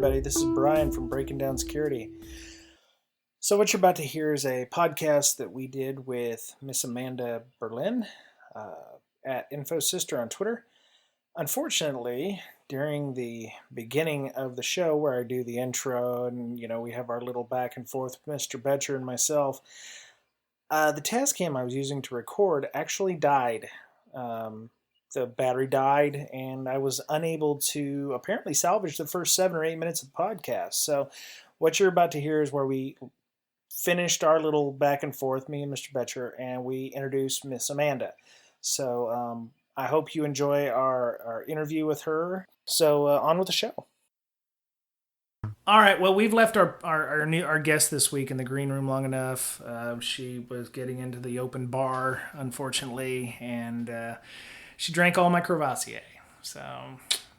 everybody. This is Brian from Breaking Down Security. So what you're about to hear is a podcast that we did with Miss Amanda Berlin at InfoSister on Twitter. Unfortunately, during the beginning of the show where I do the intro and, we have our little back and forth with Mr. Betcher and myself, the Tascam I was using to record actually died. The battery died, and I was unable to apparently salvage the first 7 or 8 minutes of the podcast. So what you're about to hear is where we finished our little back and forth, me and Mr. Betcher, and we introduced Miss Amanda. So I hope you enjoy our interview with her. So on with the show. All right. Well, we've left our guest this week in the green room long enough. She was getting into the open bar, unfortunately, and she drank all my Crevassier. So,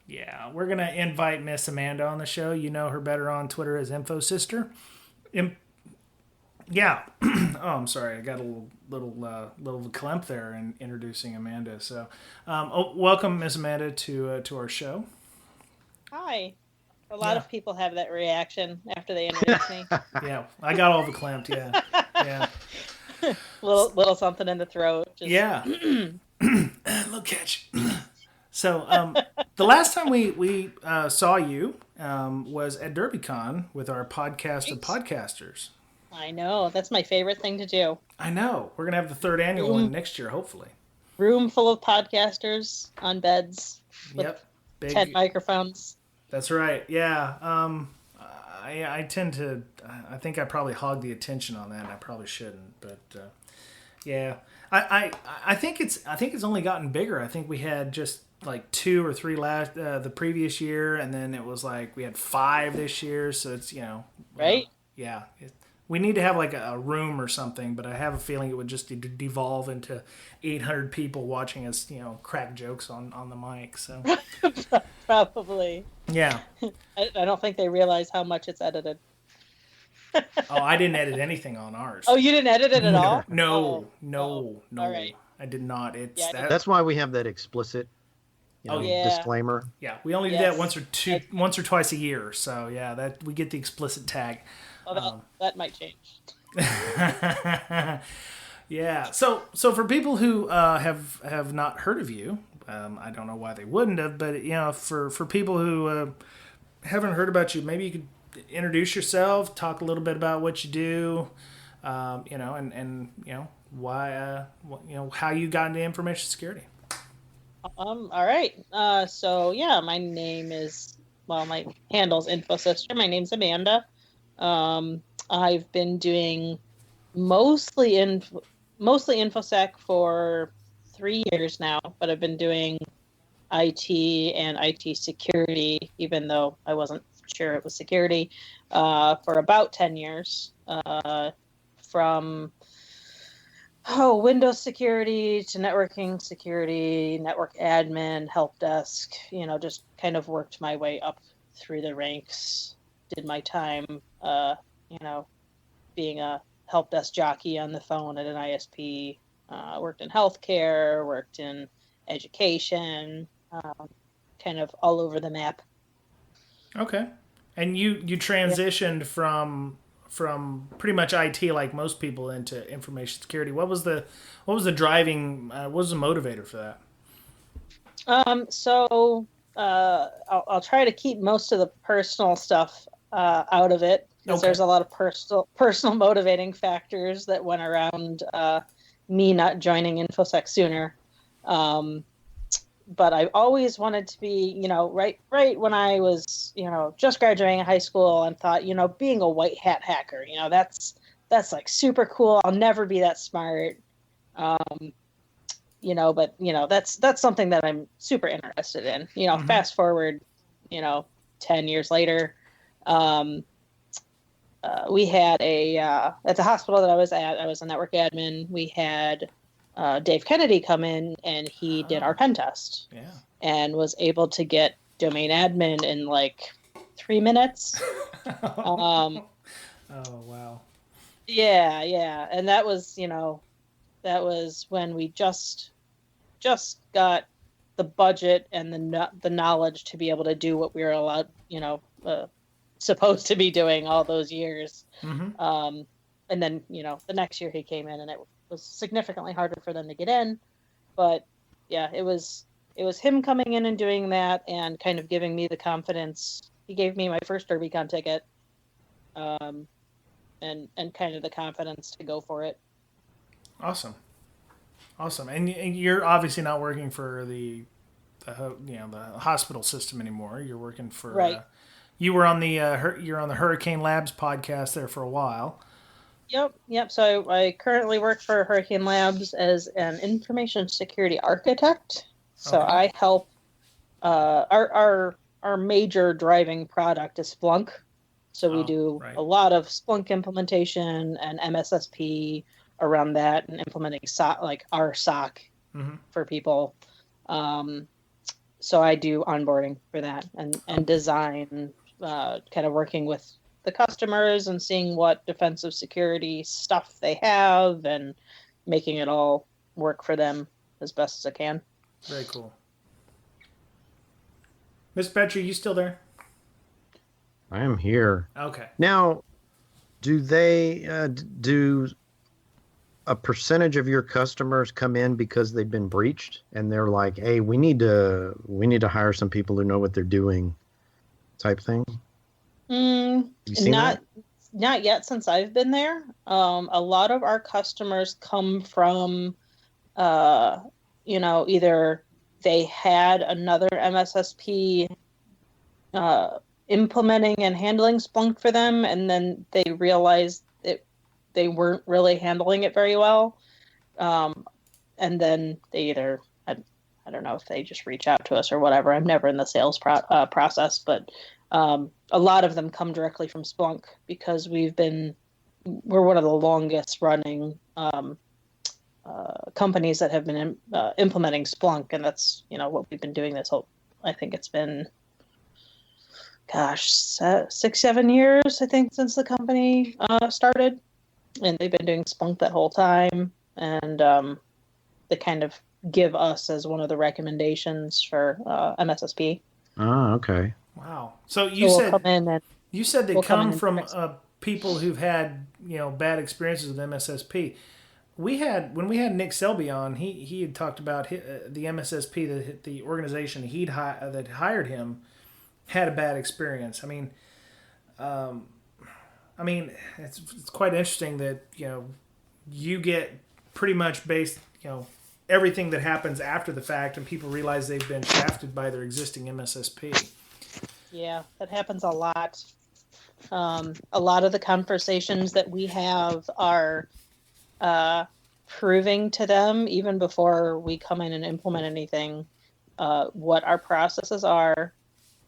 yeah, we're going to invite Miss Amanda on the show. You know her better on Twitter as InfoSister. Yeah. Oh, I'm sorry. I got a little clamp there in introducing Amanda. So, welcome, Miss Amanda, to our show. Hi. A lot of people have that reaction after they introduce me. Yeah, I got all the clamped. Yeah. little something in the throat. Just... Yeah. Little catch. So the last time we saw you was at DerbyCon with our podcast of podcasters. I know. That's my favorite thing to do. I know. We're going to have the third annual one next year, hopefully. Room full of podcasters on beds with 10 microphones. That's right. Yeah. I tend to... I think I probably hog the attention on that, and I probably shouldn't. But, yeah. I think it's only gotten bigger. I think we had just like 2 or 3 last the previous year, and then it was like we had 5 this year. So it's right. Yeah, we need to have like a room or something. But I have a feeling it would just devolve into 800 people watching us, crack jokes on the mic. So probably. Yeah. I don't think they realize how much it's edited. Oh, I didn't edit anything on ours. Oh, you didn't edit it at all? No. All right. I did not. That's why we have that explicit disclaimer. Yeah, we only do that once or twice a year. So yeah, that we get the explicit tag. Well, that might change. Yeah. So for people who have not heard of you, I don't know why they wouldn't have, but for people who haven't heard about you, maybe you could introduce yourself, talk a little bit about what you do, and why, how you got into information security. All right. So yeah, my name is, my handle's InfoSister. My name's Amanda. I've been doing mostly InfoSec for 3 years now, but I've been doing IT and IT security, even though I wasn't sure it was security, for about 10 years, from Windows security to networking security, network admin, help desk, just kind of worked my way up through the ranks, did my time, being a help desk jockey on the phone at an ISP, worked in healthcare, worked in education, kind of all over the map. Okay. And you transitioned from pretty much IT like most people into information security. What was the driving what was the motivator for that? So I'll try to keep most of the personal stuff out of it, because there's a lot of personal motivating factors that went around me not joining InfoSec sooner. But I always wanted to be, right when I was, just graduating high school, and thought, being a white hat hacker, that's like super cool. I'll never be that smart. But that's something that I'm super interested in. Fast forward, 10 years later, we had at the hospital that I was at, I was a network admin. We had Dave Kennedy come in, and he did our pen test. Yeah. And was able to get domain admin in like 3 minutes. Oh, wow. Yeah. And that was, when we just got the budget and the knowledge to be able to do what we were allowed, supposed to be doing all those years. Mm-hmm. And then, the next year he came in and it was significantly harder for them to get in. But yeah, it was him coming in and doing that and kind of giving me the confidence. He gave me my first DerbyCon ticket, and kind of the confidence to go for it. Awesome. And you're obviously not working for the hospital system anymore. You're working for right. You were on the you're on the Hurricane Labs podcast there for a while. Yep. So I currently work for Hurricane Labs as an information security architect. So Okay. I help. Our major driving product is Splunk. So we do right. a lot of Splunk implementation and MSSP around that, and implementing like our SOC Mm-hmm. for people. So I do onboarding for that and design, kind of working with the customers and seeing what defensive security stuff they have and making it all work for them as best as I can. Very cool. Miss Petrie, you still there? I am here. Okay. Now, do they do a percentage of your customers come in because they've been breached and they're like, "Hey, we need to hire some people who know what they're doing," type thing? You seen that? Not yet since I've been there. A lot of our customers come from, either they had another MSSP implementing and handling Splunk for them, and then they realized they weren't really handling it very well. And then they either, I don't know if they just reach out to us or whatever. I'm never in the sales process, but a lot of them come directly from Splunk because we're one of the longest running companies that have been implementing Splunk, and that's what we've been doing this whole. I think it's been, 6-7 years. I think since the company started, and they've been doing Splunk that whole time, and they kind of give us as one of the recommendations for MSSP. Oh, okay. Wow. So you said they come from people who've had bad experiences with MSSP. When we had Nick Selby on, he had talked about the MSSP, that the organization that hired him had a bad experience. It's quite interesting that you get pretty much based everything that happens after the fact, and people realize they've been shafted by their existing MSSP. Yeah, that happens a lot. A lot of the conversations that we have are proving to them, even before we come in and implement anything, what our processes are,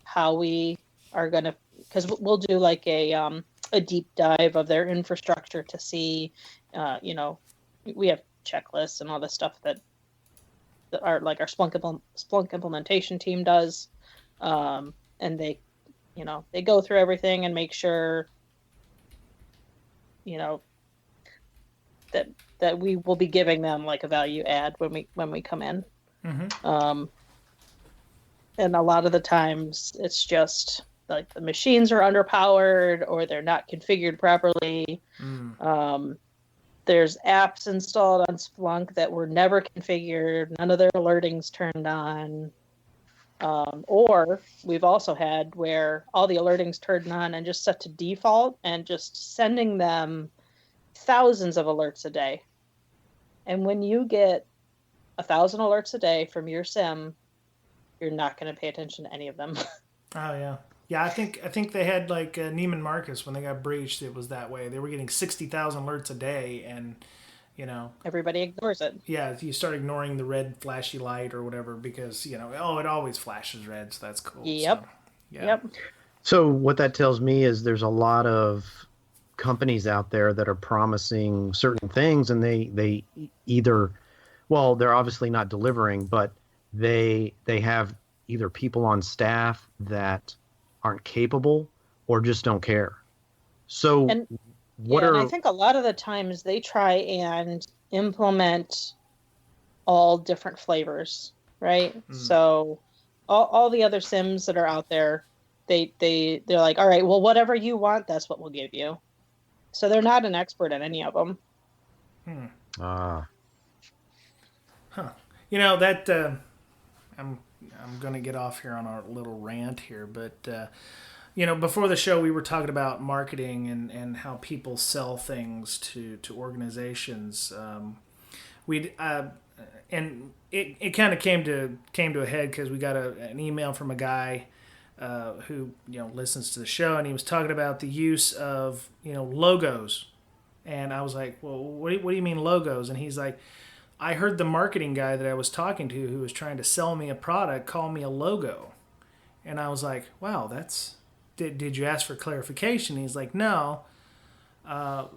how we are going to, because we'll do like a deep dive of their infrastructure to see, we have checklists and all this stuff that are like our Splunk implementation team does, and they go through everything and make sure that we will be giving them like a value add when we come in. Mm-hmm. And a lot of the times it's just like the machines are underpowered or they're not configured properly. There's apps installed on Splunk that were never configured. None of their alerting's turned on. Or we've also had where all the alerting's turned on and just set to default and just sending them thousands of alerts a day. And when you get 1,000 alerts a day from your SIM, you're not going to pay attention to any of them. Oh yeah. Yeah, I think they had like Neiman Marcus when they got breached. It was that way. They were getting 60,000 alerts a day, and everybody ignores it. Yeah, you start ignoring the red flashy light or whatever because it always flashes red, so that's cool. Yep. So, yeah. Yep. So what that tells me is there's a lot of companies out there that are promising certain things, and they either, well, they're obviously not delivering, but they have either people on staff that aren't capable or just don't care. So and I think a lot of the times they try and implement all different flavors, right? So all the other SIMs that are out there, they're like, all right, well, whatever you want, that's what we'll give you. So they're not an expert at any of them. Ah. Huh. You know that I'm going to get off here on our little rant here, but before the show we were talking about marketing and how people sell things to organizations. We and it kind of came to a head because we got an email from a guy who listens to the show, and he was talking about the use of logos, and I was like, well, what do you mean logos? And he's like, I heard the marketing guy that I was talking to who was trying to sell me a product call me a logo. And I was like, wow, did you ask for clarification? He's like, no. The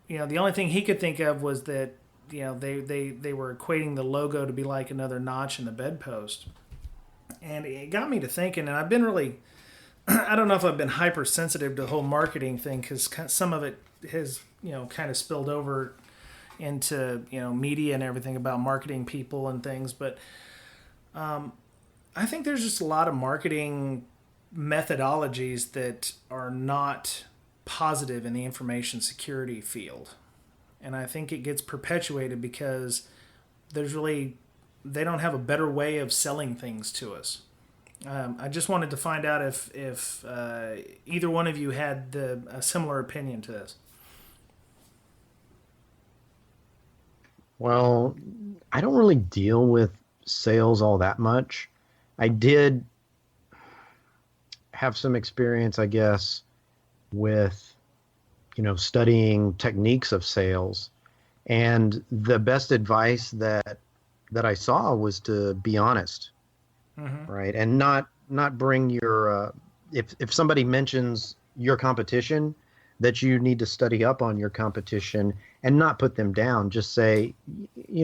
only thing he could think of was that, they were equating the logo to be like another notch in the bedpost. And it got me to thinking, and I've been really, I don't know if I've been hypersensitive to the whole marketing thing because some of it has, kind of spilled over into media and everything about marketing people and things, but I think there's just a lot of marketing methodologies that are not positive in the information security field, and I think it gets perpetuated because they don't have a better way of selling things to us. I just wanted to find out if either one of you had a similar opinion to this. Well, I don't really deal with sales all that much. I did have some experience, I guess, with, studying techniques of sales. And the best advice that I saw was to be honest, right? And not bring your, if somebody mentions your competition, that you need to study up on your competition and not put them down. Just say,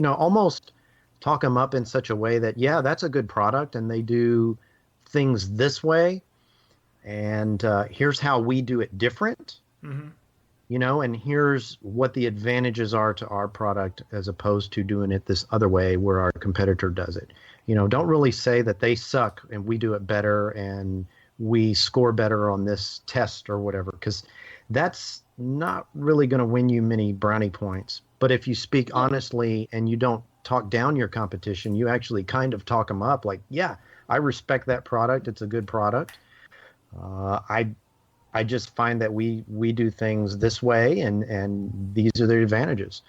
almost talk them up in such a way that, yeah, that's a good product and they do things this way. And here's how we do it different, and here's what the advantages are to our product as opposed to doing it this other way where our competitor does it. Don't really say that they suck and we do it better and we score better on this test or whatever, because that's not really going to win you many brownie points. But if you speak honestly and you don't talk down your competition, you actually kind of talk them up like, yeah, I respect that product. It's a good product. I just find that we do things this way and these are the advantages.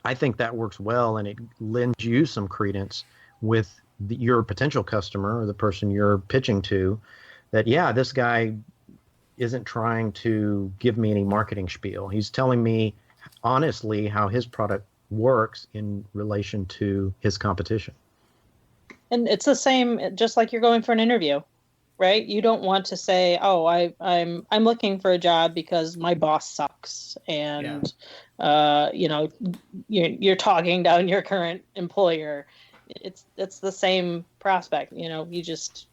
I think that works well, and it lends you some credence with your potential customer or the person you're pitching to that, yeah, this guy isn't trying to give me any marketing spiel. He's telling me honestly how his product works in relation to his competition. And it's the same, just like you're going for an interview, right? You don't want to say, "Oh, I'm looking for a job because my boss sucks," and you're talking down your current employer. It's the same prospect. You just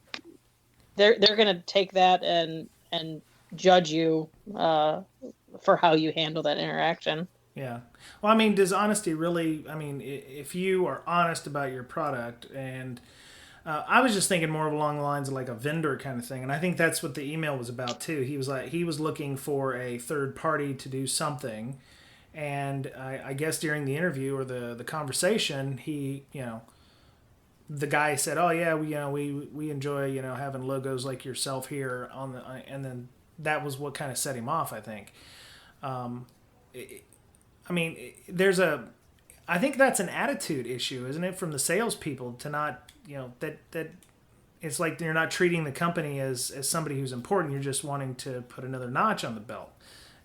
they're going to take that and judge you for how you handle that interaction. Yeah. Well, I mean, does honesty really, if you are honest about your product, and I was just thinking more along the lines of like a vendor kind of thing. And I think that's what the email was about too. He was looking for a third party to do something. And I guess during the interview or the conversation, the guy said, "Oh yeah, we enjoy having logos like yourself here on the," and then that was what kind of set him off, I think. I think that's an attitude issue, isn't it, from the salespeople to not, that it's like you're not treating the company as somebody who's important. You're just wanting to put another notch on the belt.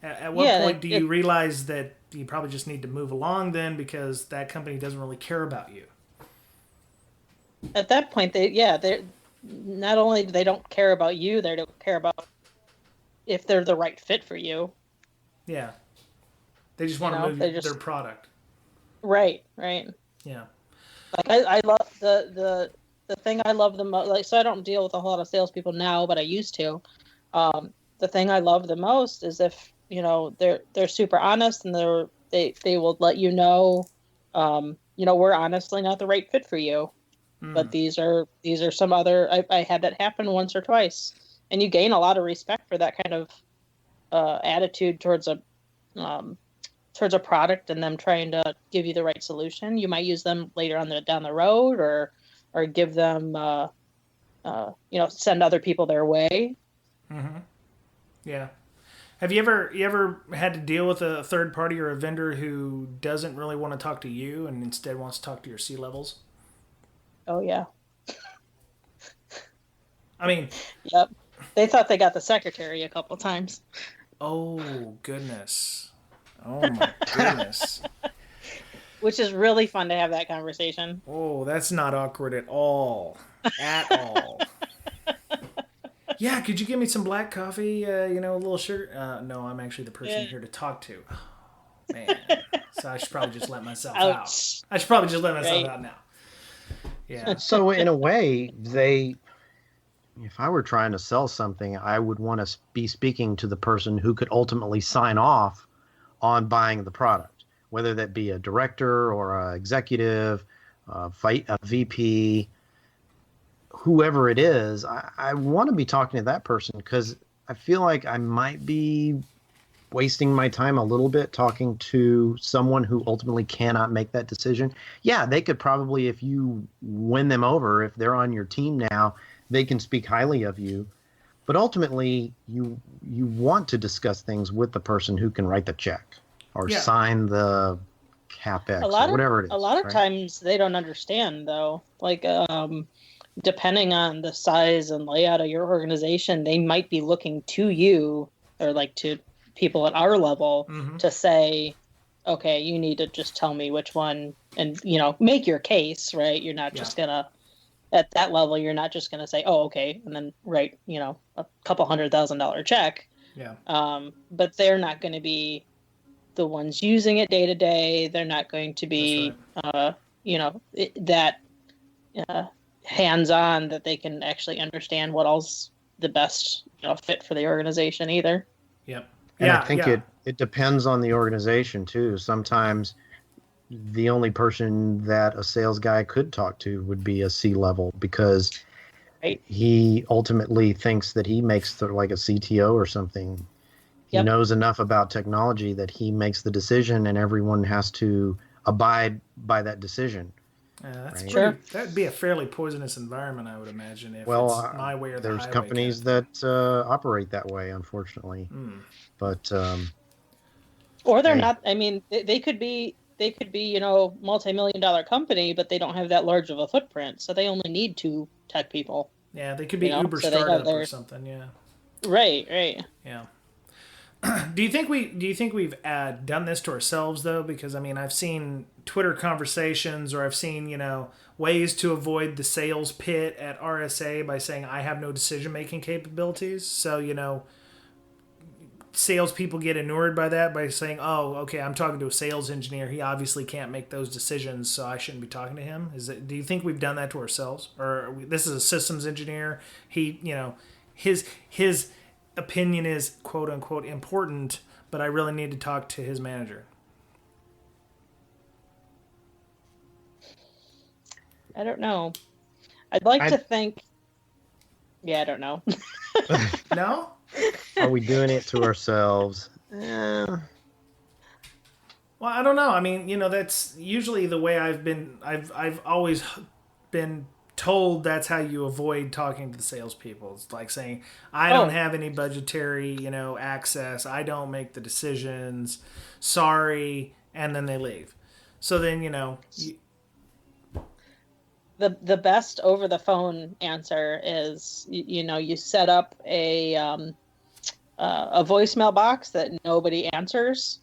At what point do you realize that you probably just need to move along then because that company doesn't really care about you? At that point, they're not only do they don't care about you, they don't care about if they're the right fit for you. Yeah. They just want to move their product. Right. Yeah. Like I love the thing I love the most. Like, so I don't deal with a whole lot of salespeople now, but I used to. The thing I love the most is if they're super honest and they will let you know, we're honestly not the right fit for you. but these are some other. I had that happen once or twice, and you gain a lot of respect for that kind of attitude towards a product and them trying to give you the right solution. You might use them later on down the road, or give them send other people their way. Mm-hmm. Yeah. Have you ever had to deal with a third party or a vendor who doesn't really want to talk to you and instead wants to talk to your C levels? Oh yeah. I mean, yep. They thought they got the secretary a couple times. Oh goodness. Oh my goodness. Which is really fun to have that conversation. Oh, that's not awkward at all. At all. Yeah, could you give me some black coffee? A little sugar. No, I'm actually the person here to talk to. Oh, man. So I should probably just let myself out. I should probably just let myself out now. Yeah. So in a way, if I were trying to sell something, I would want to be speaking to the person who could ultimately sign off on buying the product, whether that be a director or an executive, a VP, whoever it is. I want to be talking to that person because I feel like I might be wasting my time a little bit talking to someone who ultimately cannot make that decision. Yeah, they could probably, if you win them over, if they're on your team now, they can speak highly of you. But ultimately, you want to discuss things with the person who can write the check or sign the CapEx or whatever it is. A lot of times they don't understand, though. Like, depending on the size and layout of your organization, they might be looking to you or like to people at our level to say, okay, you need to just tell me which one and, make your case, right? You're not just going to, at that level, you're not just going to say, oh, okay, and then write, a couple $100,000 check. Yeah. But they're not going to be the ones using it day to day. They're not going to be, hands-on that they can actually understand what else the best fit for the organization either. Yep. And I think it depends on the organization too. Sometimes the only person that a sales guy could talk to would be a C-level because he ultimately thinks that he makes like a CTO or something. He knows enough about technology that he makes the decision and everyone has to abide by that decision. That's true. That'd be a fairly poisonous environment, I would imagine, if it's my way or the highway. There's companies that operate that way, unfortunately. But or they're not. I mean, they could be multi-million-dollar company, but they don't have that large of a footprint, so they only need 2 tech people. Yeah, they could be Uber startup or something. Yeah. Right. Yeah. Do you think we've done this to ourselves though? Because I mean, I've seen Twitter conversations, or I've seen ways to avoid the sales pit at RSA by saying I have no decision making capabilities. So salespeople get inured by that by saying, oh, okay, I'm talking to a sales engineer. He obviously can't make those decisions, so I shouldn't be talking to him. Do you think we've done that to ourselves, or this is a systems engineer? He his opinion is quote unquote important, but I really need to talk to his manager. I don't know. I'd like to think. Yeah, I don't know. No? Are we doing it to ourselves? Well, I don't know. I mean, that's usually the way I've always been told that's how you avoid talking to the salespeople. It's like saying, I don't have any budgetary, access. I don't make the decisions. Sorry. And then they leave. So then, the best over the phone answer is, you set up a voicemail box that nobody answers.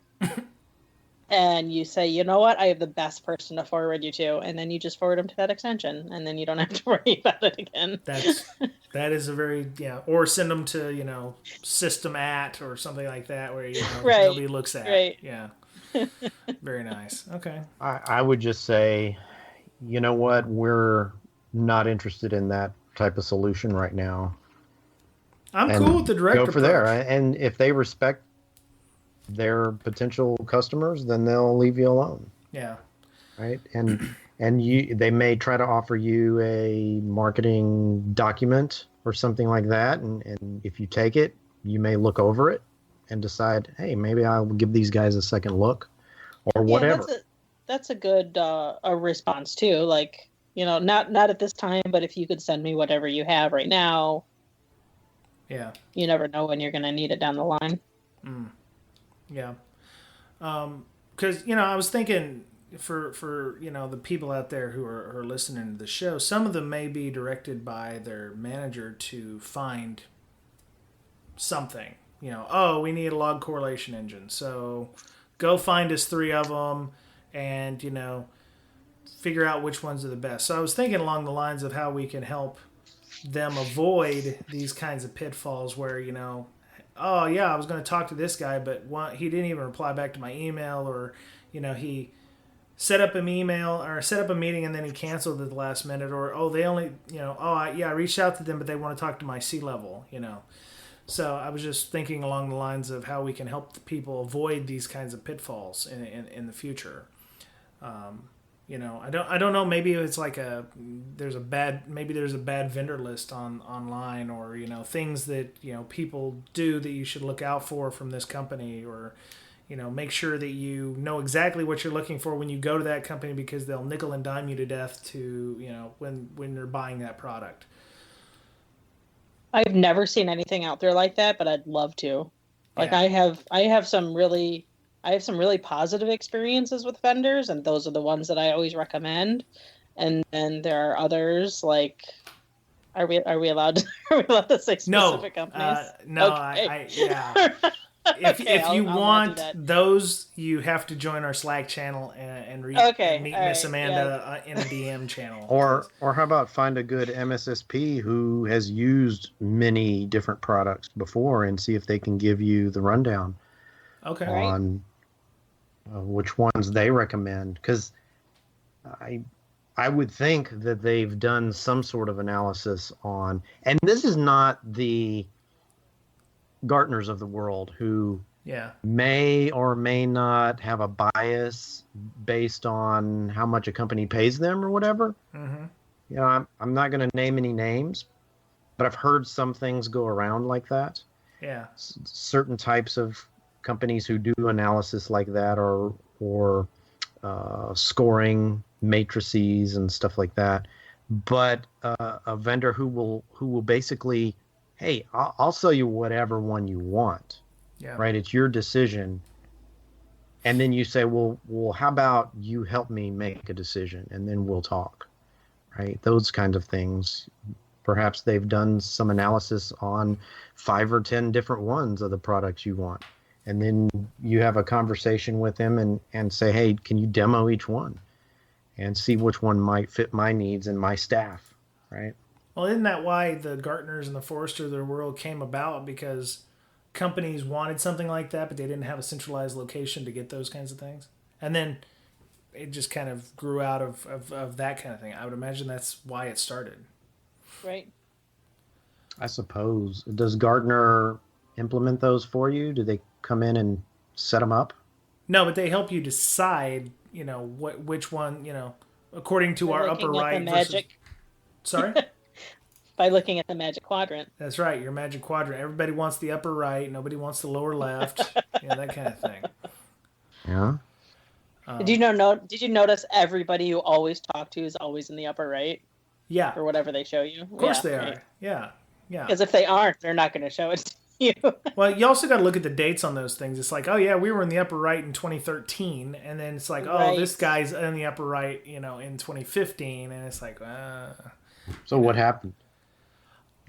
And you say, you know what, I have the best person to forward you to, and then you just forward them to that extension, and then you don't have to worry about it again. That is a very or send them to system at or something like that where nobody looks at. Right. Yeah. Very nice. Okay. I would just say, you know what, we're not interested in that type of solution right now. I'm cool with the direct approach. Go for there, and if they respect their potential customers, then they'll leave you alone. Yeah. Right. And and they may try to offer you a marketing document or something like that, and if you take it, you may look over it and decide, hey, maybe I'll give these guys a second look or Yeah, whatever. that's a good a response too. Like, not at this time, but if you could send me whatever you have right now, Yeah. you never know when you're going to need it down the line. Yeah. Because I was thinking for the people out there who are listening to the show, some of them may be directed by their manager to find something. Oh, we need a log correlation engine, so go find us 3 of them, and figure out which ones are the best. So I was thinking along the lines of how we can help them avoid these kinds of pitfalls where oh yeah, I was going to talk to this guy, but he didn't even reply back to my email, or he set up an email or set up a meeting and then he canceled at the last minute, or oh they only I reached out to them but they want to talk to my C level. So I was just thinking along the lines of how we can help the people avoid these kinds of pitfalls in the future. I don't know. Maybe it's like there's a bad vendor list online, or things that people do that you should look out for from this company, or make sure that you know exactly what you're looking for when you go to that company, because they'll nickel and dime you to death to when they're buying that product. I've never seen anything out there like that, but I'd love to. Like, Yeah. I have some really positive experiences with vendors, and those are the ones that I always recommend. And then there are others like, are we allowed to, are we allowed to say specific companies? No, Okay. yeah. If Okay, if you I'll not do want that. those, you have to join our Slack channel and Okay, meet all Miss right, yeah. Amanda in a DM channel. Or how about find a good MSSP who has used many different products before and see if they can give you the rundown Okay. Right. on which ones they recommend. Because I would think that they've done some sort of analysis on, and this is not the Gartners of the world who Yeah. may or may not have a bias based on how much a company pays them or whatever. Mm-hmm. I'm not going to name any names, but I've heard some things go around like that. Yeah. Certain types of companies who do analysis like that, or scoring matrices and stuff like that. But a vendor who will basically, hey, I'll sell you whatever one you want, Yeah. right? It's your decision. And then you say, well, how about you help me make a decision, and then we'll talk, right? Those kinds of things. Perhaps they've done some analysis on 5 or 10 different ones of the products you want. And then you have a conversation with them and say, hey, can you demo each one and see which one might fit my needs and my staff, right? Well, isn't that why the Gartners and the Forrester of the world came about? Because companies wanted something like that, but they didn't have a centralized location to get those kinds of things. And then it just kind of grew out of that kind of thing. I would imagine that's why it started. Right. I suppose. Does Gartner implement those for you? Do they come in and set them up? No, but they help you decide, which one, according to By our upper looking at the right versus. magic, Sorry? by looking at the magic quadrant. That's right, your magic quadrant. Everybody wants the upper right, nobody wants the lower left, that kind of thing. Yeah. Did you notice everybody you always talk to is always in the upper right? Yeah. Or whatever they show you. Of course they are. Yeah. Yeah. Because if they aren't, they're not going to show it to you. Well, you also got to look at the dates on those things. It's like, oh yeah, we were in the upper right in 2013, and then it's like, oh, Right. this guy's in the upper right, in 2015, and it's like, So what happened?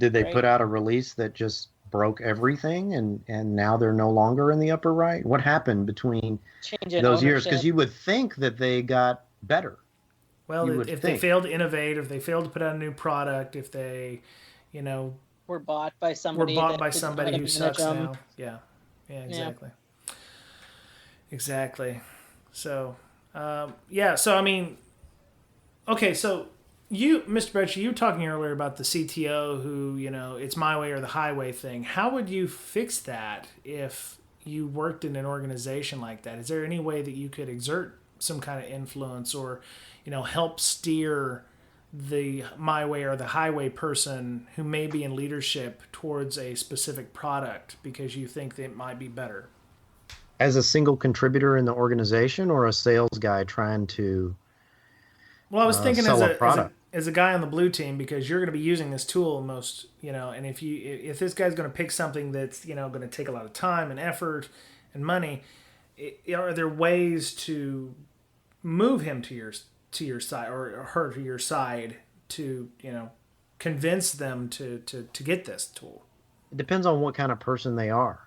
Did they Right. put out a release that just broke everything, and now they're no longer in the upper right? What happened between Change in those years? Because ownership. you would think that they got better. well, if they failed to innovate, if they failed to put out a new product, if they, Were bought by were somebody. bought that by didn't know how somebody to who manage sucks them. now. Yeah. Yeah, exactly. Exactly. So, yeah, so I mean, okay, so Mr. Bretsch, you were talking earlier about the CTO who, it's my way or the highway thing. How would you fix that if you worked in an organization like that? Is there any way that you could exert some kind of influence, or help steer the my way or the highway person who may be in leadership towards a specific product because you think that it might be better? As a single contributor in the organization, or a sales guy trying to Well, I was thinking sell a product? as a guy on the blue team, because you're going to be using this tool most, and if this guy's going to pick something that's going to take a lot of time and effort and money, are there ways to move him to your side, or her to your side, to convince them to get this tool? It depends on what kind of person they are,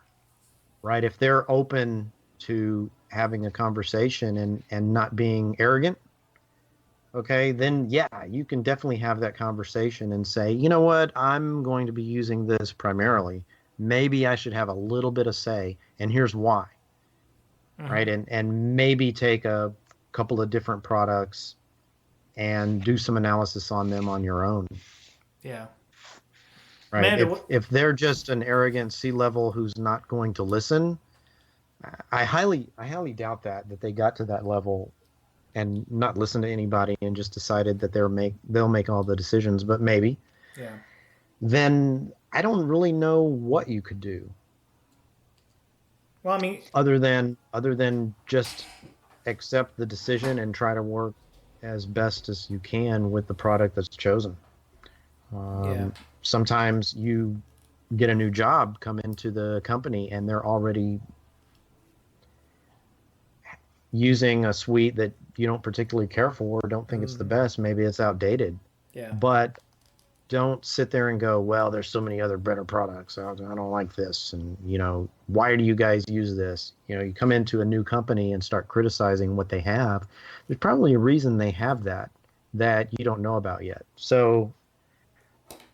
right? If they're open to having a conversation and not being arrogant, okay, then yeah, you can definitely have that conversation and say, you know what, I'm going to be using this primarily. Maybe I should have a little bit of say, and here's why. Right? And maybe take a couple of different products and do some analysis on them on your own. Yeah. Right. Amanda, if they're just an arrogant C-level who's not going to listen, I highly doubt that they got to that level and not listen to anybody and just decided that they'll make all the decisions, but maybe. Yeah. Then I don't really know what you could do. Well, I mean, other than just accept the decision and try to work as best as you can with the product that's chosen. Sometimes you get a new job, come into the company, and they're already using a suite that you don't particularly care for, or don't think it's the best. Maybe it's outdated. Yeah. But don't sit there and go, well, there's so many other better products. I don't like this. And, why do you guys use this? You come into a new company and start criticizing what they have. There's probably a reason they have that you don't know about yet. So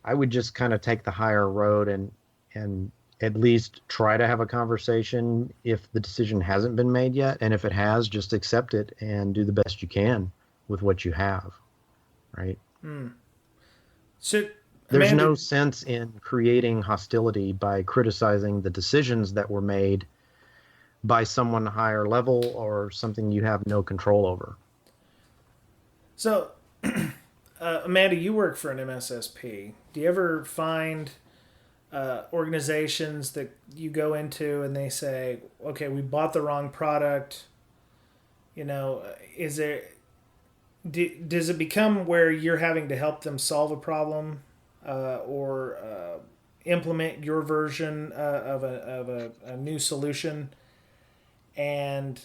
I would just kind of take the higher road and at least try to have a conversation if the decision hasn't been made yet. And if it has, just accept it and do the best you can with what you have. Right. So, there's no sense in creating hostility by criticizing the decisions that were made by someone higher level or something you have no control over. So, Amanda, you work for an MSSP. Do you ever find organizations that you go into and they say, okay, we bought the wrong product? Is there... does it become where you're having to help them solve a problem or implement your version of a new solution? And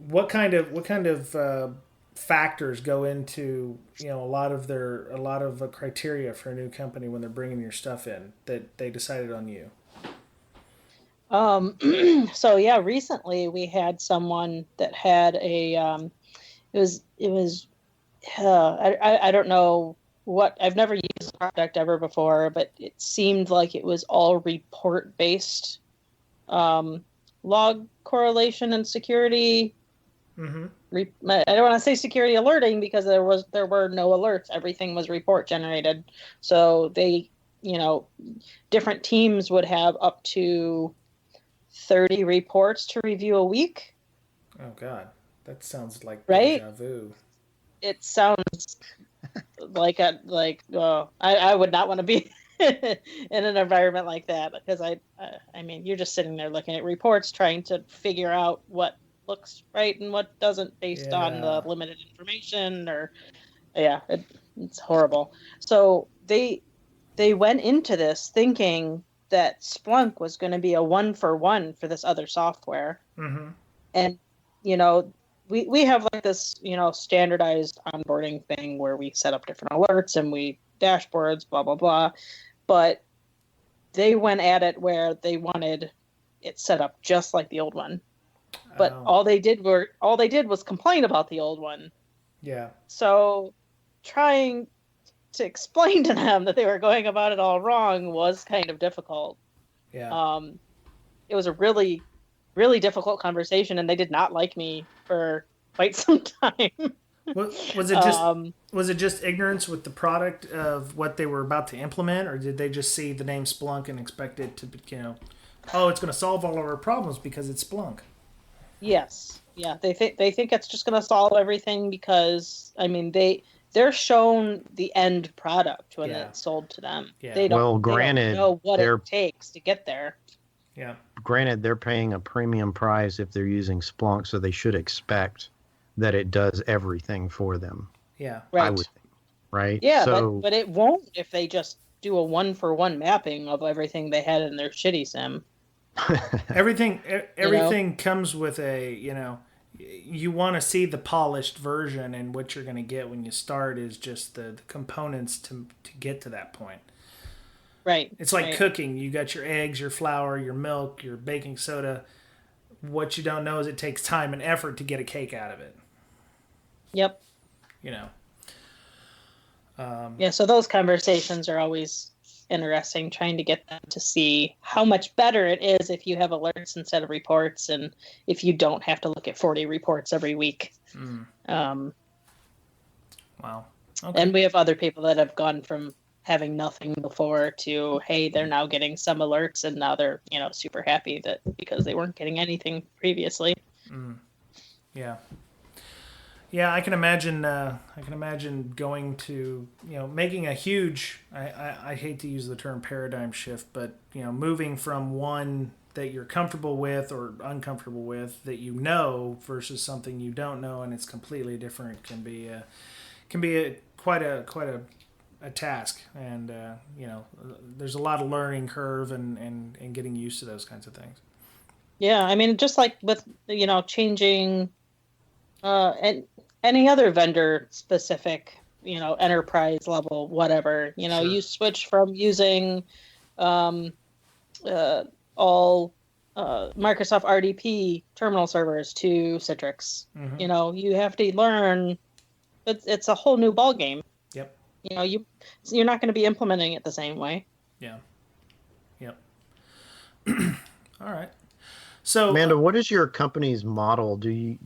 what kind of factors go into a lot of criteria for a new company when they're bringing your stuff in that they decided on you? So yeah, recently we had someone that had a it was I don't know what, I've never used the product ever before, but it seemed like it was all report based log correlation and security. I don't want to say security alerting because there were no alerts. Everything was report generated. So they, different teams would have up to 30 reports to review a week. Oh God. That sounds like right? Deja vu. It sounds like I would not want to be in an environment like that, because I mean, you're just sitting there looking at reports, trying to figure out what looks right and what doesn't based on the limited information, or it's horrible. So they went into this thinking that Splunk was going to be a 1-for-1 for this other software. And we have like this, standardized onboarding thing where we set up different alerts and we dashboards, blah, blah, blah. But they went at it where they wanted it set up just like the old one. But all they did was complain about the old one. Yeah. So trying to explain to them that they were going about it all wrong was kind of difficult. Yeah. It was a really, really difficult conversation, and they did not like me for quite some time. Was it just ignorance with the product of what they were about to implement, or did they just see the name Splunk and expect it to, it's going to solve all of our problems because it's Splunk? Yes. Yeah, they think it's just going to solve everything because I mean they're shown the end product when it's sold to them. Yeah. They don't know what it takes to get there. Yeah. Granted, they're paying a premium price if they're using Splunk, so they should expect that it does everything for them. Yeah. Right. I would think. Right? Yeah, so, but it won't if they just do a 1-for-1 mapping of everything they had in their shitty sim. Everything comes with a, you want to see the polished version, and what you're going to get when you start is just the components to get to that point. Right. It's like cooking. You got your eggs, your flour, your milk, your baking soda. What you don't know is it takes time and effort to get a cake out of it. Yep. Yeah, so those conversations are always interesting, trying to get them to see how much better it is if you have alerts instead of reports, and if you don't have to look at 40 reports every week. Wow. Okay. And we have other people that have gone from having nothing before to, hey, they're now getting some alerts, and now they're super happy that because they weren't getting anything previously. Yeah. Yeah, I can imagine. Going to making a huge. I hate to use the term paradigm shift, but moving from one that you're comfortable with or uncomfortable with that versus something you don't know and it's completely different can be quite a task, and there's a lot of learning curve and getting used to those kinds of things. Yeah, I mean, just like with changing and any other vendor specific enterprise level whatever Sure. You switch from using all Microsoft RDP terminal servers to Citrix. Mm-hmm. You have to learn. It's a whole new ball game. Yep. You're not going to be implementing it the same way. Yeah. Yep. All right. So, Amanda, what is your company's model? Do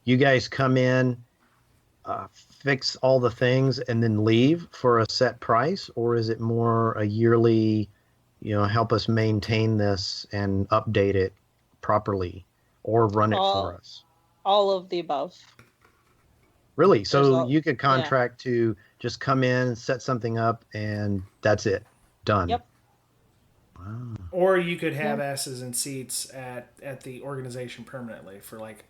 you guys come in, fix all the things, and then leave for a set price, or is it more a yearly, help us maintain this and update it properly, or run it for us? All of the above. Really? So you could contract to just come in, set something up, and that's it. Done. Yep. Wow. Or you could have asses and seats at the organization permanently for like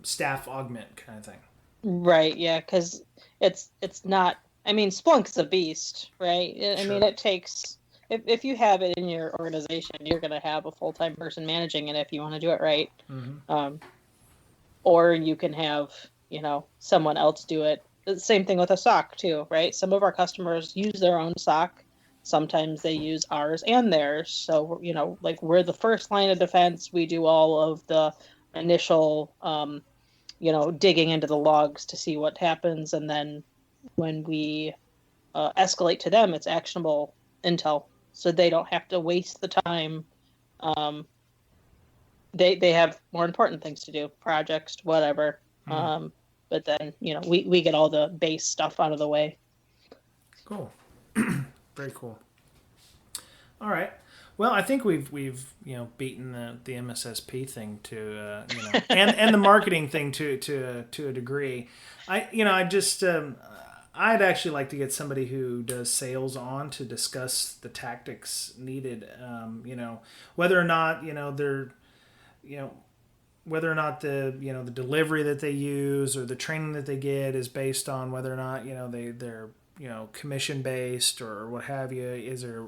staff augment kind of thing. Right. Yeah. Because it's not. I mean, Splunk's a beast, right? I mean, it takes. If you have it in your organization, you're going to have a full-time person managing it if you want to do it right. Mm-hmm. Or you can have someone else do it. The same thing with a SOC too, right? Some of our customers use their own SOC. Sometimes they use ours and theirs. So, like we're the first line of defense. We do all of the initial, digging into the logs to see what happens. And then when we escalate to them, it's actionable intel. So they don't have to waste the time. They have more important things to do, projects, whatever. But then, we get all the base stuff out of the way. Cool. Very cool. All right. Well, I think we've beaten the MSSP thing to and the marketing thing to a degree. I'd actually like to get somebody who does sales on to discuss the tactics needed. Whether or not they're whether or not the delivery that they use or the training that they get is based on whether or not they're commission based or what have you. Is there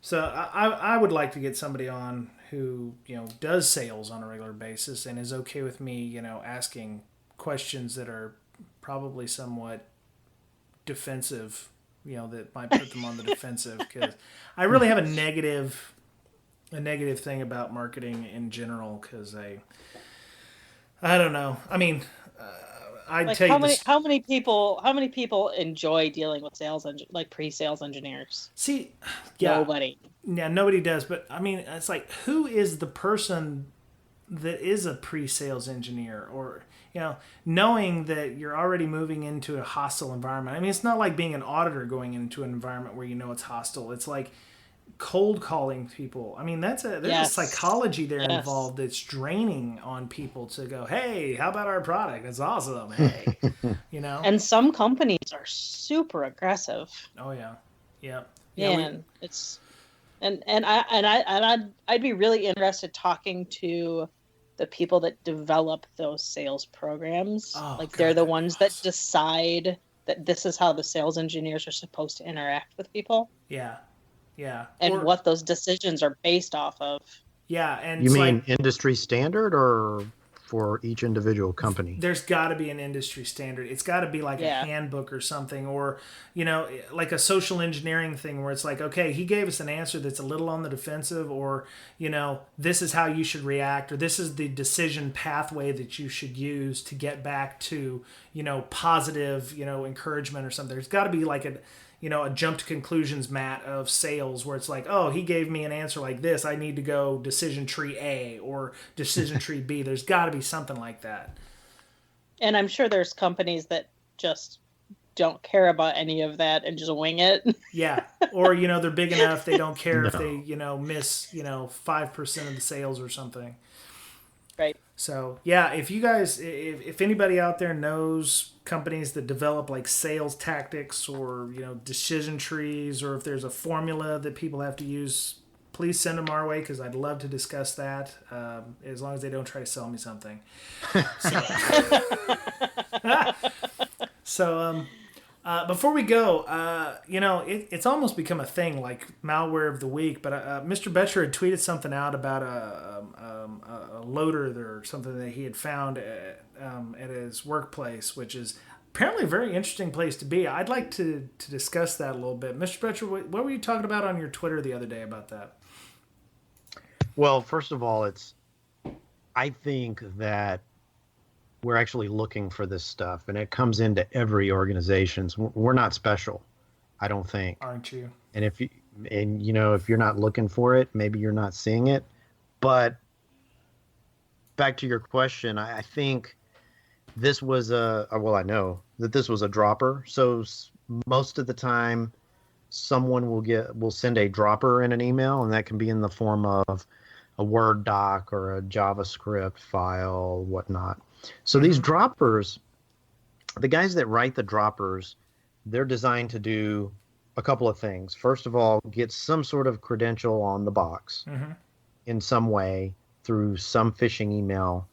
So I would like to get somebody on who does sales on a regular basis and is okay with me asking questions that are probably somewhat defensive, that might put them on the defensive, because I really have a negative thing about marketing in general, because I don't know. I mean, I'd tell you how many people enjoy dealing with pre-sales engineers? See, yeah, nobody. Yeah, nobody does. But I mean, it's like, who is the person that is a pre-sales engineer, or knowing that you're already moving into a hostile environment? I mean, it's not like being an auditor going into an environment where it's hostile. It's like cold calling people. I mean, there's a Yes. psychology there Yes. involved that's draining on people to go, hey, how about our product? It's awesome. Hey, you know. And some companies are super aggressive. Oh yeah, yeah. Man, it's I'd be really interested talking to the people that develop those sales programs. Oh, like God, they're the that'd be ones that awesome. decide that this is how the sales engineers are supposed to interact with people Yeah, yeah. and Or what those decisions are based off of. yeah, and You it's mean like industry standard or for each individual company? there's got to be an industry standard. It's got to be like a Yeah. handbook or something, or like a social engineering thing where it's like, okay, he gave us an answer that's a little on the defensive, or this is how you should react, or this is the decision pathway that you should use to get back to positive encouragement or something. There's got to be like a jump to conclusions mat of sales where it's like, oh, he gave me an answer like this. I need to go decision tree A or decision tree B. There's got to be something like that. And I'm sure there's companies that just don't care about any of that and just wing it. Yeah. Or, they're big enough. They don't care if No. they, miss, 5% of the sales or something. Right. So yeah, if you guys, if anybody out there knows companies that develop like sales tactics or decision trees, or if there's a formula that people have to use, please send them our way because I'd love to discuss that. As long as they don't try to sell me something. So, before we go, it's almost become a thing, like malware of the week. But Mr. Betcher had tweeted something out about a loader or something that he had found at his workplace, which is apparently a very interesting place to be. I'd like to discuss that a little bit. Mr. Betcher, what were you talking about on your Twitter the other day about that? Well, first of all, I think that we're actually looking for this stuff, and it comes into every organization. We're not special, I don't think. Aren't you? And if you're not looking for it, maybe you're not seeing it. But back to your question, I think this was I know that this was a dropper. So most of the time, someone will send a dropper in an email, and that can be in the form of a Word doc or a JavaScript file, whatnot. So these droppers, the guys that write the droppers, they're designed to do a couple of things. First of all, get some sort of credential on the box in some way through some phishing email,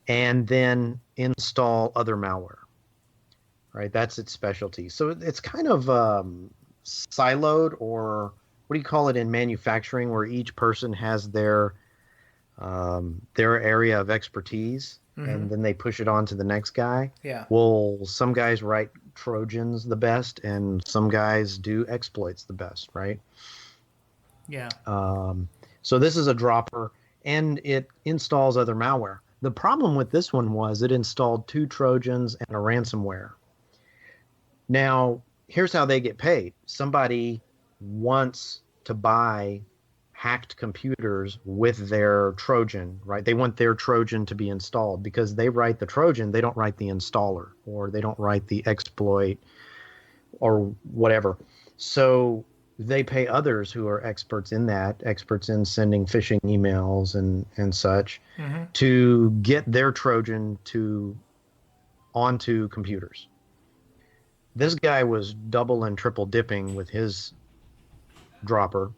and then install other malware. Right? That's its specialty. So it's kind of siloed, or what do you call it in manufacturing, where each person has their area of expertise. And then they push it on to the next guy. Yeah. Well, some guys write Trojans the best, and some guys do exploits the best, right? Yeah. So this is a dropper, and it installs other malware. The problem with this one was it installed 2 Trojans and a ransomware. Now, here's how they get paid. Somebody wants to buy hacked computers with their Trojan, right? They want their Trojan to be installed because they write the Trojan, they don't write the installer, or they don't write the exploit or whatever. So they pay others who are experts in that, experts in sending phishing emails and such, to get their Trojan onto computers. This guy was double and triple dipping with his dropper.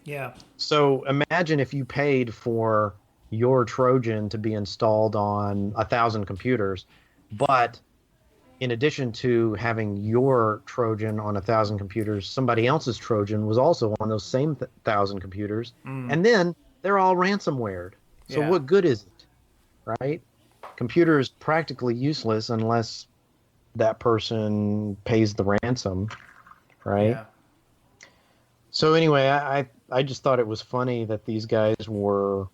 Yeah. So imagine if you paid for your Trojan to be installed on 1,000 computers, but in addition to having your Trojan on 1,000 computers, somebody else's Trojan was also on those same 1,000 computers, and then they're all ransomwared. So Yeah. what good is it, right? Computer is practically useless unless that person pays the ransom, right? Yeah. So anyway, I just thought it was funny that these guys were,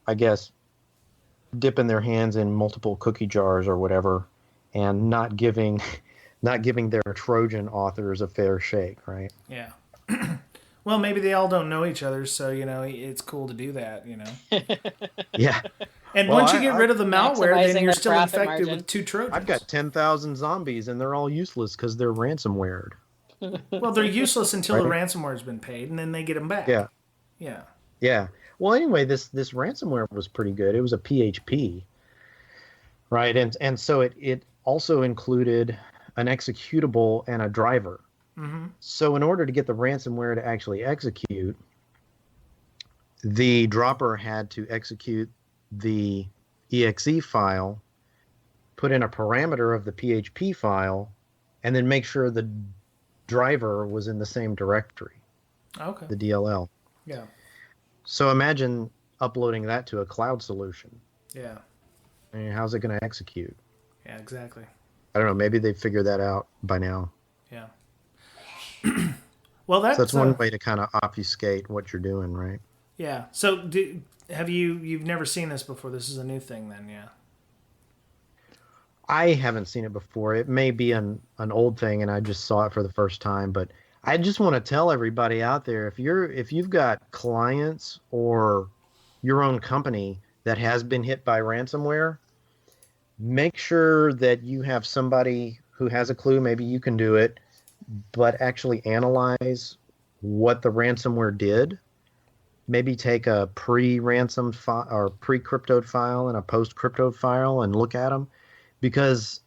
I guess, dipping their hands in multiple cookie jars or whatever, and not giving their Trojan authors a fair shake, right? Yeah. Well, maybe they all don't know each other, so it's cool to do that. Yeah. And Well, once you get rid of the malware, Maximizing then you're their still profit infected margin. with 2 Trojans. I've got 10,000 zombies, and they're all useless because they're ransomwared. Well, they're useless until the right? ransomware's been paid, and then they get them back. Yeah, Yeah. yeah. Well, anyway, this ransomware was pretty good. It was a PHP, right? And so it also included an executable and a driver. Mm-hmm. So in order to get the ransomware to actually execute, the dropper had to execute the exe file, put in a parameter of the PHP file, and then make sure the driver was in the same directory, Okay. the DLL. Yeah. So imagine uploading that to a cloud solution. Yeah. I mean, how's it going to execute? Yeah. Exactly. I don't know. Maybe they figured that out by now. Yeah. Well, So that's one way to kind of obfuscate what you're doing, right? Yeah. So, you've never seen this before? This is a new thing, then? Yeah. I haven't seen it before. It may be an old thing, and I just saw it for the first time. But I just want to tell everybody out there, if you've got clients or your own company that has been hit by ransomware, make sure that you have somebody who has a clue. Maybe you can do it, but actually analyze what the ransomware did. Maybe take a pre-ransomed file or pre-cryptoed file and a post-cryptoed file and look at them, because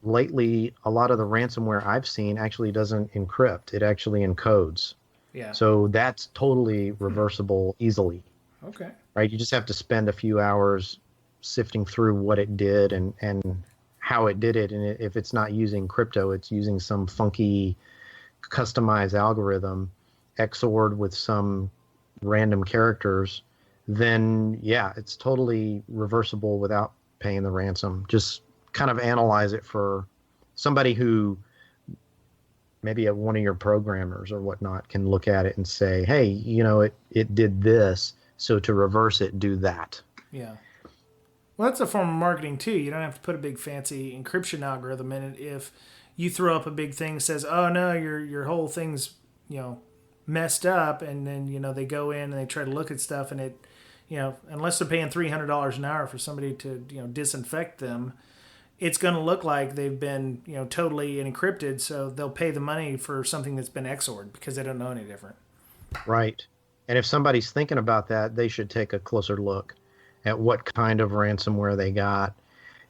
lately a lot of the ransomware I've seen actually doesn't encrypt. It actually encodes. Yeah. So that's totally reversible easily. Okay. Right? You just have to spend a few hours sifting through what it did and how it did it. And if it's not using crypto, it's using some funky customized algorithm XORed with some random characters, then yeah, it's totally reversible without paying the ransom. Just kind of analyze it for somebody who maybe one of your programmers or whatnot can look at it and say, hey, it did this, so to reverse it, do that. Yeah. Well, that's a form of marketing too. You don't have to put a big fancy encryption algorithm in it. If you throw up a big thing that says, "Oh no, your whole thing's messed up," and then they go in and they try to look at stuff, and it, unless they're paying $300 an hour for somebody to disinfect them, it's going to look like they've been totally encrypted. So they'll pay the money for something that's been XORed because they don't know any different. Right. And if somebody's thinking about that, they should take a closer look at what kind of ransomware they got.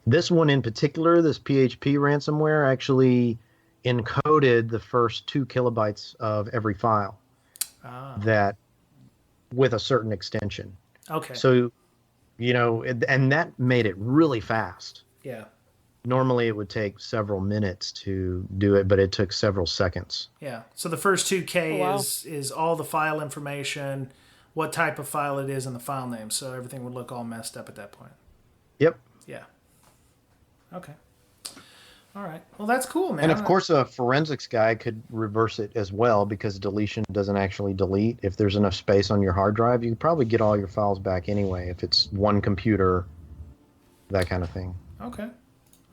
This one in particular, this PHP ransomware, actually encoded the first 2 kilobytes of every file that with a certain extension. Okay. So, and that made it really fast. Yeah. Normally it would take several minutes to do it, but it took several seconds. Yeah. So the first 2K Oh, wow. is all the file information, what type of file it is, and the file name. So everything would look all messed up at that point. Yep. Yeah. Okay. All right. Well, that's cool, man. And of course, a forensics guy could reverse it as well, because deletion doesn't actually delete. If there's enough space on your hard drive, you can probably get all your files back anyway, if it's one computer, that kind of thing. Okay. All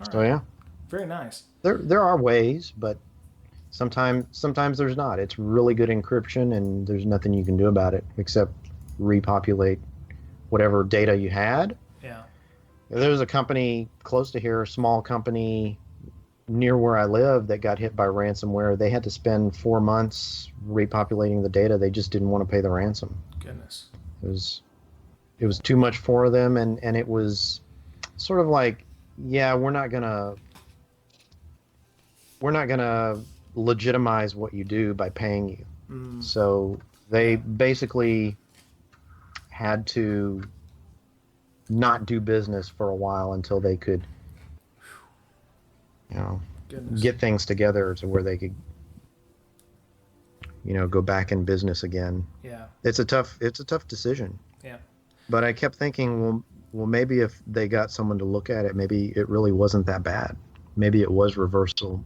right. So yeah, Very nice. there are ways, but sometimes there's not. It's really good encryption, and there's nothing you can do about it except repopulate whatever data you had. Yeah. There's a company close to here, a small company near where I live, that got hit by ransomware. They had to spend 4 months repopulating the data. They just didn't want to pay the ransom. Goodness. It was too much for them, and it was sort of like, yeah, we're not gonna legitimize what you do by paying you. So they basically had to not do business for a while until they could Goodness. get things together to where they could go back in business again. Yeah. It's a tough decision. Yeah. But I kept thinking, well, maybe if they got someone to look at it, maybe it really wasn't that bad. Maybe it was reversible.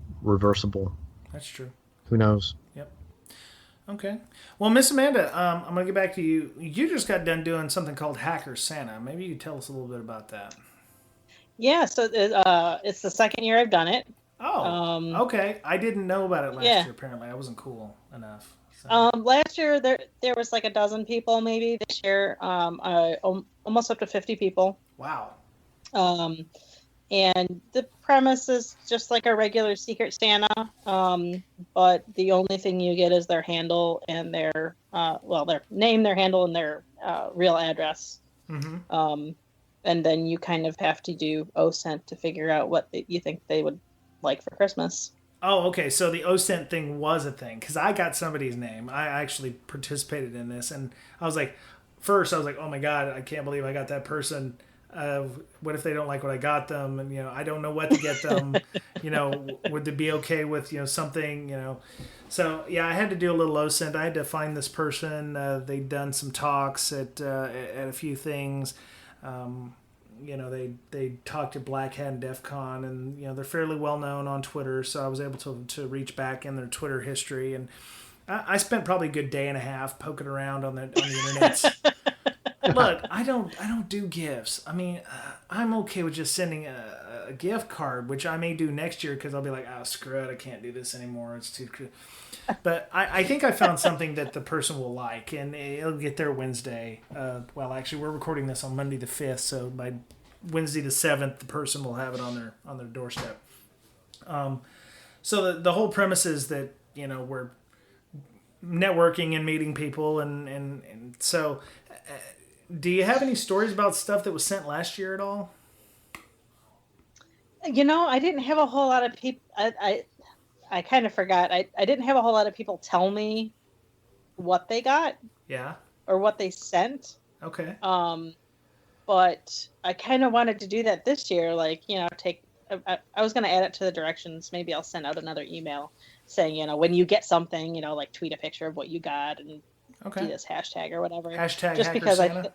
That's true. Who knows? Yep. Okay. Well, Miss Amanda, I'm going to get back to you. You just got done doing something called Hacker Santa. Maybe you could tell us a little bit about that. Yeah, so it's the second year I've done it. Oh, okay. I didn't know about it last year, apparently. I wasn't cool enough. So. Last year there was like a dozen people maybe. This year almost up to 50 people. Wow. And the premise is just like a regular Secret Santa, but the only thing you get is their handle and their their name, their handle, and their real address. Mm-hmm. And then you kind of have to do OSINT to figure out what you think they would like for Christmas. Oh, okay. So the OSINT thing was a thing because I got somebody's name. I actually participated in this, and I was like, first I was like, oh my god, I can't believe I got that person. What if they don't like what I got them? And I don't know what to get them. Would they be okay with something? So yeah, I had to do a little OSINT. I had to find this person. They'd done some talks at a few things. They talked to Black Hat and DEF CON, and they're fairly well known on Twitter, so I was able to reach back in their Twitter history, and I spent probably a good day and a half poking around on the internet. Look, I don't do gifts. I mean, I'm okay with just sending a gift card, which I may do next year because I'll be like, oh, screw it, I can't do this anymore. It's too. But I think I found something that the person will like, and it'll get there Wednesday. Well, actually, we're recording this on Monday the 5th, so by Wednesday the 7th, the person will have it on their doorstep. So the whole premise is that we're networking and meeting people, and so. Do you have any stories about stuff that was sent last year at all? I didn't have a whole lot of people. I kind of forgot. I didn't have a whole lot of people tell me what they got. Yeah. Or what they sent. Okay. But I kind of wanted to do that this year. Like, take. I was going to add it to the directions. Maybe I'll send out another email saying, when you get something, like tweet a picture of what you got and do this hashtag or whatever. Hashtag just Hacker because Santa?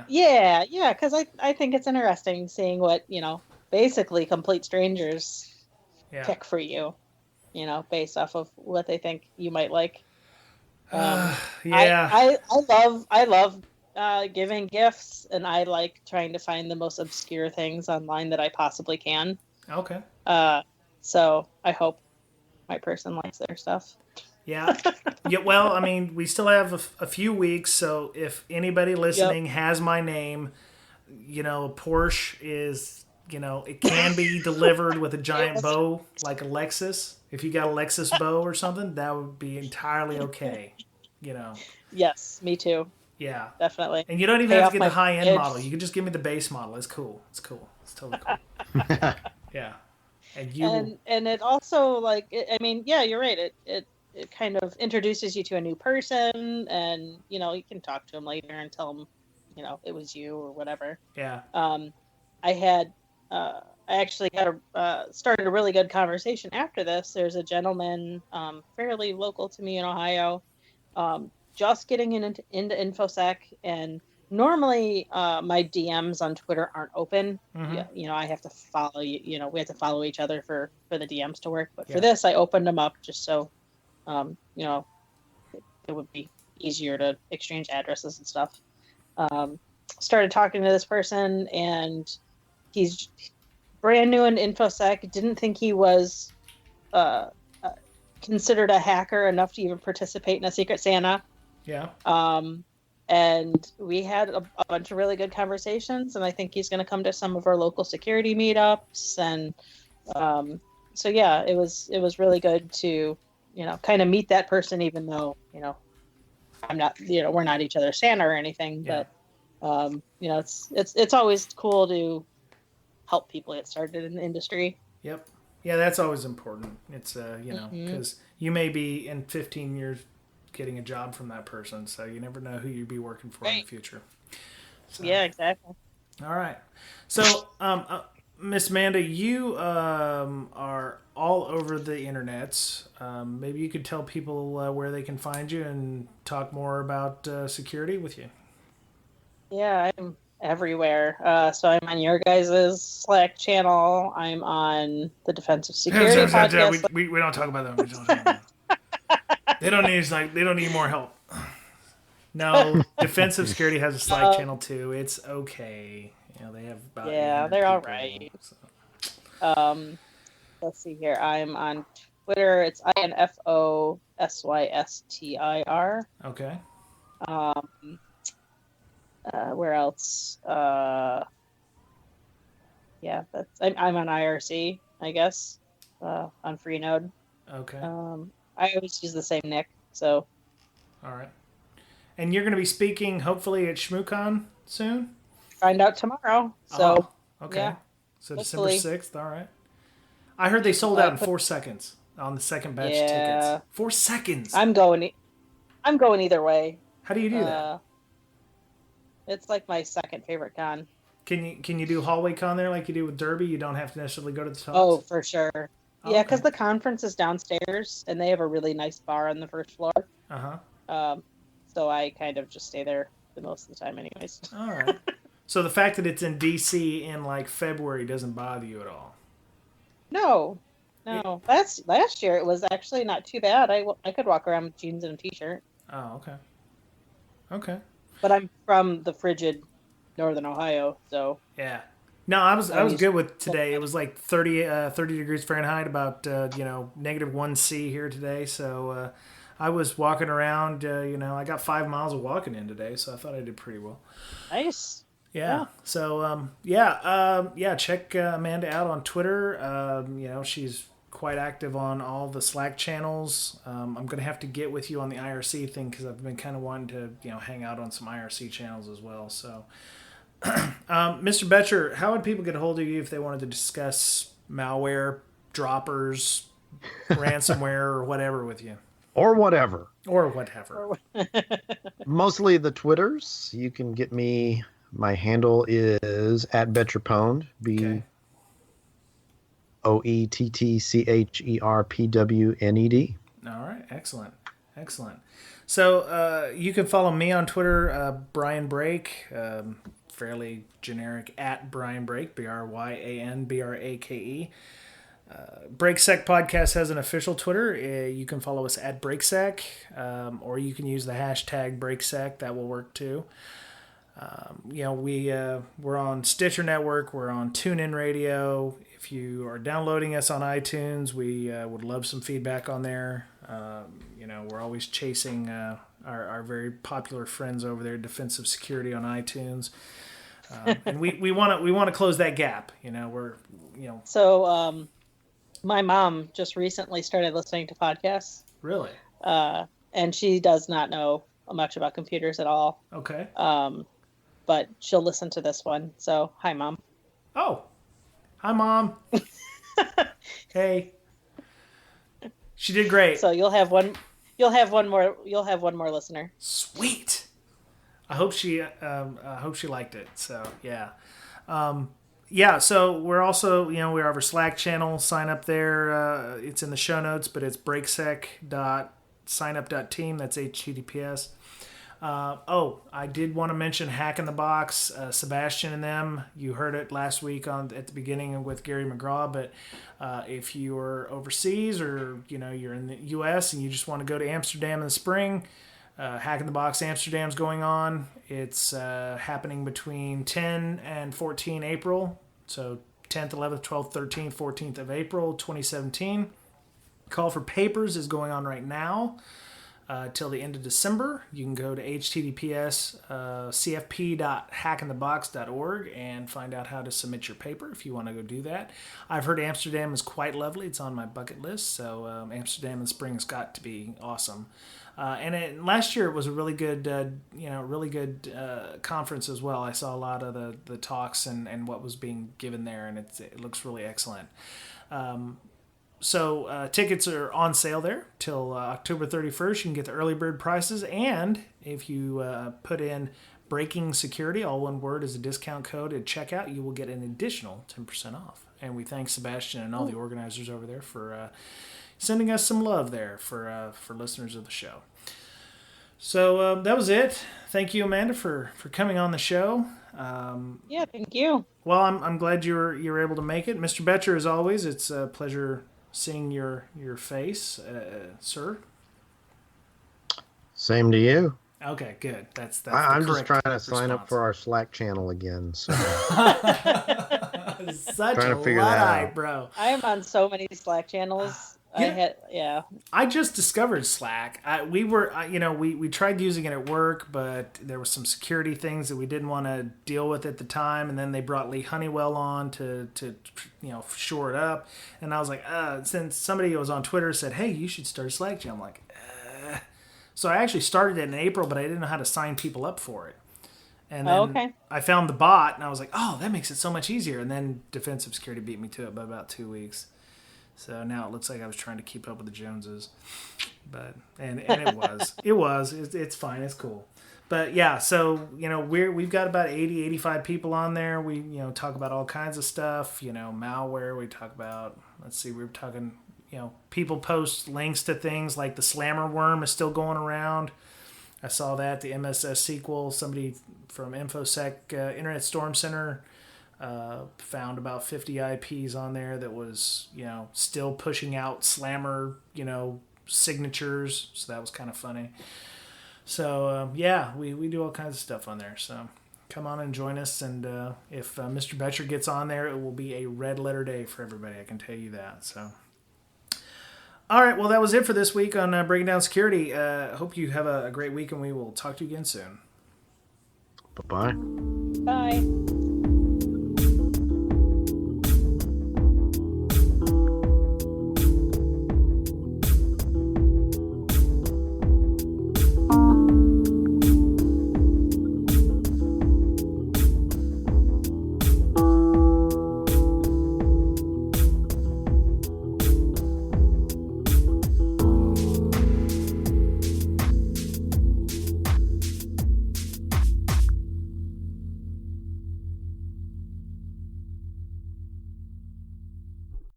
Yeah, because I think it's interesting seeing what, basically complete strangers pick for you, based off of what they think you might like. Yeah. I love giving gifts, and I like trying to find the most obscure things online that I possibly can. Okay. So I hope my person likes their stuff. Yeah. Yeah. Well, I mean, we still have a few weeks, so if anybody listening has my name, Porsche is, it can be delivered with a giant bow like a Lexus. If you got a Lexus bow or something, that would be entirely okay. Yes, me too. Yeah. Definitely. And you don't even have to get the high-end model. You can just give me the base model. It's cool. It's cool. It's totally cool. Yeah. And it also, you're right. It kind of introduces you to a new person, and you can talk to them later and tell them it was you or whatever. Yeah. I actually had started a really good conversation after this. There's a gentleman fairly local to me in Ohio, just getting into InfoSec, and normally my DMs on Twitter aren't open. Mm-hmm. I have to follow you. We have to follow each other for the DMs to work. But for this, I opened them up just so it would be easier to exchange addresses and stuff. Started talking to this person, and he's brand new in InfoSec. Didn't think he was considered a hacker enough to even participate in a Secret Santa. Yeah. And we had a bunch of really good conversations, and I think he's going to come to some of our local security meetups. And so yeah, it was really good to kind of meet that person, even though I'm not, we're not each other's Santa or anything. Yeah. But it's always cool to help people get started in the industry. Yep. Yeah, that's always important. It's because you may be in 15 years getting a job from that person, so you never know who you'd be working for in the future. So, yeah, exactly. All right. So, Miss Amanda, you are all over the internets. Maybe you could tell people where they can find you and talk more about security with you. Yeah, I'm everywhere. So I'm on your guys' Slack channel. I'm on the Defensive Security podcast. We don't talk about them. They don't need more help. No, Defensive Security has a Slack channel too. It's okay. They have about they're all right. So. Let's see here. I'm on Twitter. It's INFOSYSTIR. Okay. Where else? yeah, I'm on IRC, I guess, on Freenode. Okay. I always use the same nick, so. All right. And you're going to be speaking hopefully at ShmooCon soon? Find out tomorrow. So, okay. yeah. So hopefully. December 6th, all right. I heard they sold out in 4 seconds on the second batch of tickets. 4 seconds. I'm going either way. How do you do that? It's like my second favorite con. Can you do hallway con there like you do with Derby? You don't have to necessarily go to the talks? Oh, for sure. Yeah, because the conference is downstairs, and they have a really nice bar on the first floor. So I kind of just stay there the most of the time anyways. All right. So the fact that it's in DC in like February doesn't bother you at all? No. Last year it was actually not too bad. I could walk around with jeans and a t-shirt. Oh, okay. But I'm from the frigid northern Ohio, so. Yeah. No, I was good with today. It was like 30 degrees Fahrenheit, about -1°C here today. So I was walking around. I got 5 miles of walking in today, so I thought I did pretty well. Nice. Yeah. So check Amanda out on Twitter. She's quite active on all the Slack channels. I'm gonna have to get with you on the IRC thing because I've been kind of wanting to hang out on some IRC channels as well. So. Mr. Betcher, how would people get a hold of you if they wanted to discuss malware, droppers, ransomware, or whatever with you? Or whatever. Mostly the Twitters. You can get me. My handle is @BetcherPwned. BOETTCHERPWNED. All right, excellent. So you can follow me on Twitter, Brian Brake. Fairly generic @Brian Brake, BRYANBRAKE. BreakSec Podcast has an official Twitter. You can follow us @BreakSec, or you can use the hashtag BreakSec. That will work too. We're on Stitcher Network. We're on TuneIn Radio. If you are downloading us on iTunes, we would love some feedback on there. We're always chasing our very popular friends over there, Defensive Security on iTunes. And we want to close that gap. So my mom just recently started listening to podcasts. Really? And she does not know much about computers at all. Okay. But she'll listen to this one. So hi, Mom. Oh, hi, Mom. Hey. She did great. So you'll have one more listener. Sweet. I hope she liked it. So yeah. So we're also, we have our Slack channel. Sign up there. It's in the show notes, but it's breaksec.signup.team. That's HTTPS. I did want to mention Hack in the Box, Sebastian and them. You heard it last week at the beginning with Gary McGraw, but if you're overseas or you're in the U.S. and you just want to go to Amsterdam in the spring, Hack in the Box Amsterdam's going on. It's happening between 10 and 14 April. So 10th, 11th, 12th, 13th, 14th of April, 2017. Call for papers is going on right now till the end of December. You can go to https cfp.hackinthebox.org and find out how to submit your paper if you want to go do that. I've heard Amsterdam is quite lovely. It's on my bucket list. So Amsterdam in spring has got to be awesome. Last year it was a really good, conference as well. I saw a lot of the talks and what was being given there, and it looks really excellent. So tickets are on sale there till October 31st. You can get the early bird prices, and if you put in Breaking Security, all one word, as a discount code at checkout, you will get an additional 10% off. And we thank Sebastian and all the organizers over there for sending us some love there for listeners of the show. So that was it. Thank you, Amanda, for coming on the show. Yeah, thank you. Well, I'm glad you were able to make it, Mr. Betcher. As always, it's a pleasure seeing your face, sir. Same to you. Okay, good. That's I'm just trying to sign up for our Slack channel again. So. Such trying to figure that out, bro. I am on so many Slack channels. I just discovered Slack. We tried using it at work, but there was some security things that we didn't want to deal with at the time, and then they brought Lee Honeywell on to shore it up, and I was like, since somebody was on Twitter said, hey, you should start a Slack channel, I'm like, so I actually started it in April, but I didn't know how to sign people up for it. And then I found the bot, and I was like, oh, that makes it so much easier. And then Defensive Security beat me to it by about 2 weeks. So now it looks like I was trying to keep up with the Joneses. But and it was. It's fine. It's cool. But yeah, so, we've got about 80, 85 people on there. We, talk about all kinds of stuff, malware. We talk about, we're talking, people post links to things like the Slammer worm is still going around. I saw that, the MSS sequel, somebody from InfoSec Internet Storm Center found about 50 IPs on there that was, still pushing out Slammer, signatures. So that was kind of funny. So, we do all kinds of stuff on there. So come on and join us. And if Mr. Betcher gets on there, it will be a red letter day for everybody. I can tell you that. So. All right, well, that was it for this week on Breaking Down Security. Hope you have a great week, and we will talk to you again soon. Bye-bye. Bye.